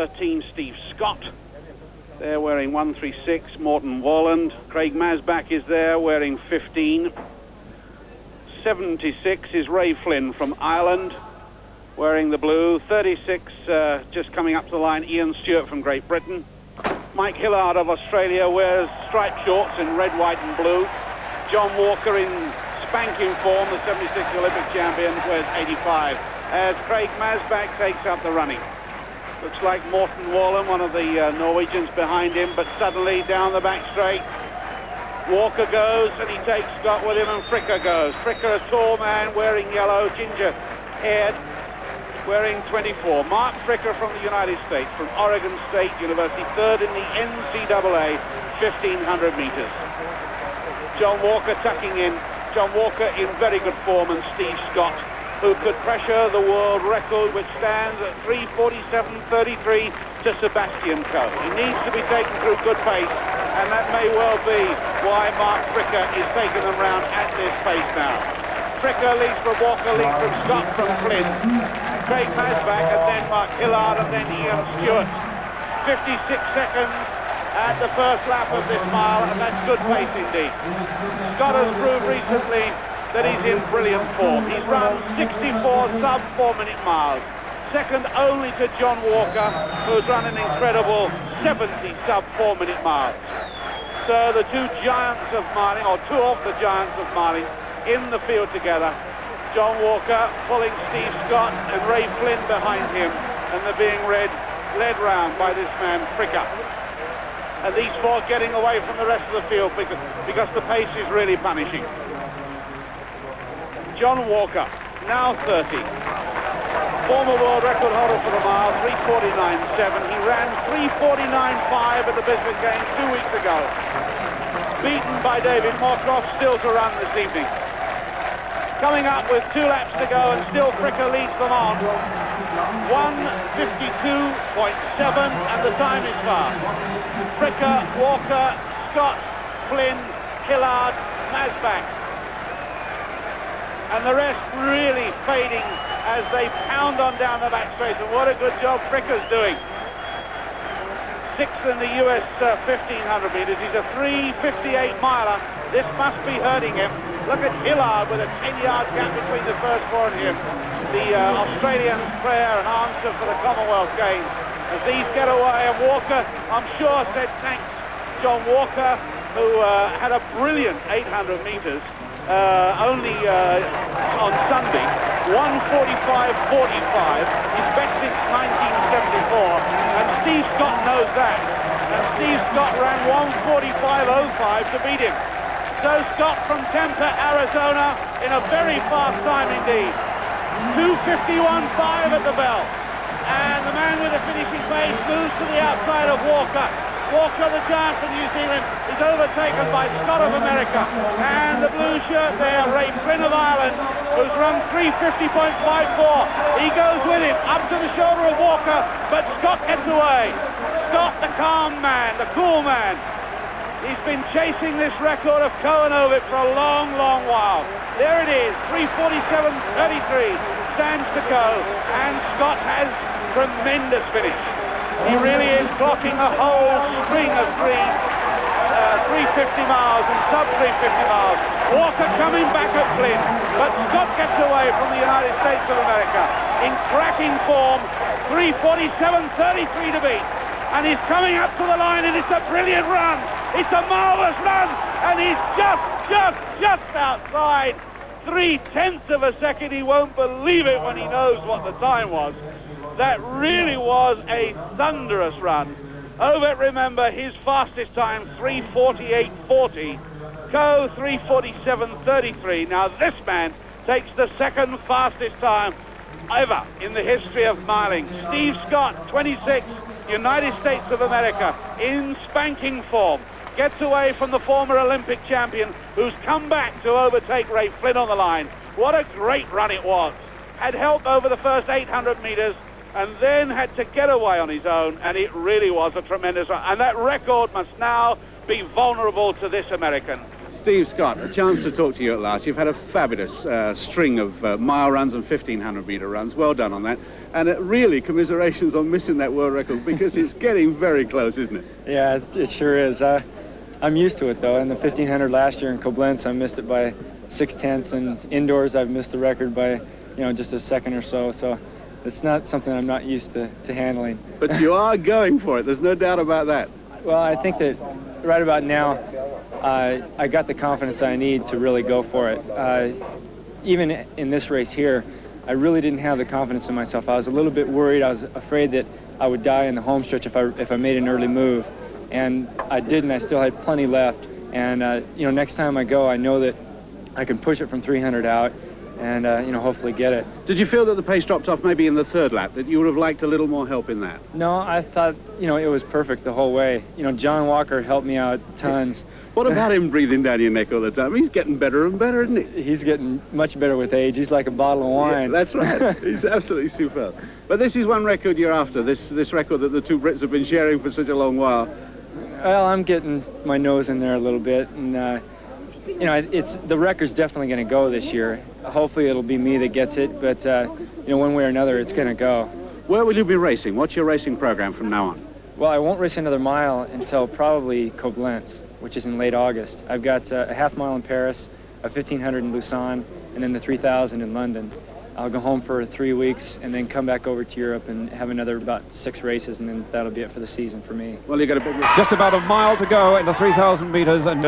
13, Steve Scott. They're wearing 136, Morton Walland. Craig Masbach is there wearing 15. 76 is Ray Flynn from Ireland, wearing the blue. 36, just coming up to the line, Ian Stewart from Great Britain. Mike Hillard of Australia wears striped shorts in red, white and blue. John Walker in spanking form, the 76 Olympic champion, wears 85. As Craig Masbach takes up the running. Looks like Morten Wallen, one of the Norwegians behind him, but suddenly down the back straight, Walker goes and he takes Scott with him, and Fricker goes. Fricker, a tall man wearing yellow, ginger-haired, wearing 24. Mark Fricker from the United States, from Oregon State University, third in the NCAA 1500 meters. John Walker tucking in. John Walker in very good form, and Steve Scott, who could pressure the world record, which stands at 3:47.33 to Sebastian Coe. He needs to be taken through good pace, and that may well be why Mark Fricker is taking them round at this pace now. Fricker leads from Walker, leads from Scott, from Flynn, Craig Masbach, and then Mark Hillard, and then Ian Stewart. 56 seconds at the first lap of this mile, and that's good pace indeed. Scott has proved recently that he's in brilliant form. He's run 64 sub-4-minute miles, second only to John Walker, who's run an incredible 70 sub-4-minute miles. So the two giants of miling, or two of the giants of miling, in the field together. John Walker pulling Steve Scott and Ray Flynn behind him, and they're being led round by this man Fricker. And these four getting away from the rest of the field because the pace is really punishing. John Walker, now 30, former world record holder for the mile, 3:49.7. He ran 3:49.5 at the Brisbane Games 2 weeks ago. Beaten by David Moorcroft, still to run this evening. Coming up with 2 laps to go, and still Fricker leads them on. 1:52.7, and the time is fast. Fricker, Walker, Scott, Flynn, Hillard, Masbach. And the rest really fading as they pound on down the back straight. And what a good job Fricker's doing. 6th in the US 1500 meters. He's a 3:58 miler. This must be hurting him. Look at Hillard with a 10-yard gap between the first four and him. The Australian prayer and answer for the Commonwealth Games. As these get away, and Walker, I'm sure, said thanks. John Walker, who had a brilliant 800 meters. Only on Sunday, 1:45.45, his best since 1974, and Steve Scott knows that, and Steve Scott ran 1:45.05 to beat him. So Scott from Tempe, Arizona, in a very fast time indeed. 2:51.5 at the bell, and the man with the finishing pace moves to the outside of Walker. Walker, the giant from New Zealand, is overtaken by Scott of America. And the blue shirt there, Ray Flynn of Ireland, who's run 3:50.54. He goes with him, up to the shoulder of Walker, but Scott gets away. Scott, the calm man, the cool man. He's been chasing this record of Coe and Ovitt for a long, long while. There it is, 3:47.33, stands to Coe, and Scott has tremendous finish. He really is clocking a whole string of 350 miles and sub-350 miles. Walker coming back at Flynn, but Scott gets away from the United States of America in cracking form, 3:47.33 to beat. And he's coming up to the line, and it's a brilliant run. It's a marvelous run, and he's just outside 0.3 of a second. He won't believe it when he knows what the time was. That really was a thunderous run. Ovitt, remember, his fastest time, 3:48.40. Coe, 3:47.33. Now this man takes the second fastest time ever in the history of miling. Steve Scott, 26, United States of America, in spanking form. Gets away from the former Olympic champion, who's come back to overtake Ray Flynn on the line. What a great run it was. Had help over the first 800 meters, and then had to get away on his own, and it really was a tremendous run. And that record must now be vulnerable to this American. Steve Scott, a chance to talk to you at last. You've had a fabulous string of mile runs and 1,500-meter runs. Well done on that. And really, commiserations on missing that world record, because it's getting very close, isn't it? Yeah, it sure is. I'm used to it, though. In the 1,500 last year in Koblenz, I missed it by 0.6, and indoors I've missed the record by, just a second or so. So it's not something I'm not used to handling. But you are going for it. There's no doubt about that. Well, I think that right about now, I got the confidence I need to really go for it. Even in this race here, I really didn't have the confidence in myself. I was a little bit worried. I was afraid that I would die in the home stretch if I made an early move. And I didn't. I still had plenty left. And, next time I go, I know that I can push it from 300 out and, hopefully get it. Did you feel that the pace dropped off maybe in the third lap, that you would have liked a little more help in that? No, I thought, it was perfect the whole way. John Walker helped me out tons. What about him breathing down your neck all the time? He's getting better and better, isn't he? He's getting much better with age. He's like a bottle of wine. Yeah, that's right. He's absolutely superb. But this is one record you're after, this record that the two Brits have been sharing for such a long while. Well, I'm getting my nose in there a little bit, and the record's definitely going to go this year. Hopefully it'll be me that gets it, but one way or another, it's going to go. Where will you be racing? What's your racing program from now on? Well, I won't race another mile until probably Koblenz, which is in late August. I've got a half mile in Paris, a 1,500 in Lausanne, and then the 3,000 in London. I'll go home for 3 weeks and then come back over to Europe and have another about 6 races, and then that'll be it for the season for me. Well, you got a big... Just about a mile to go in the 3,000 meters, and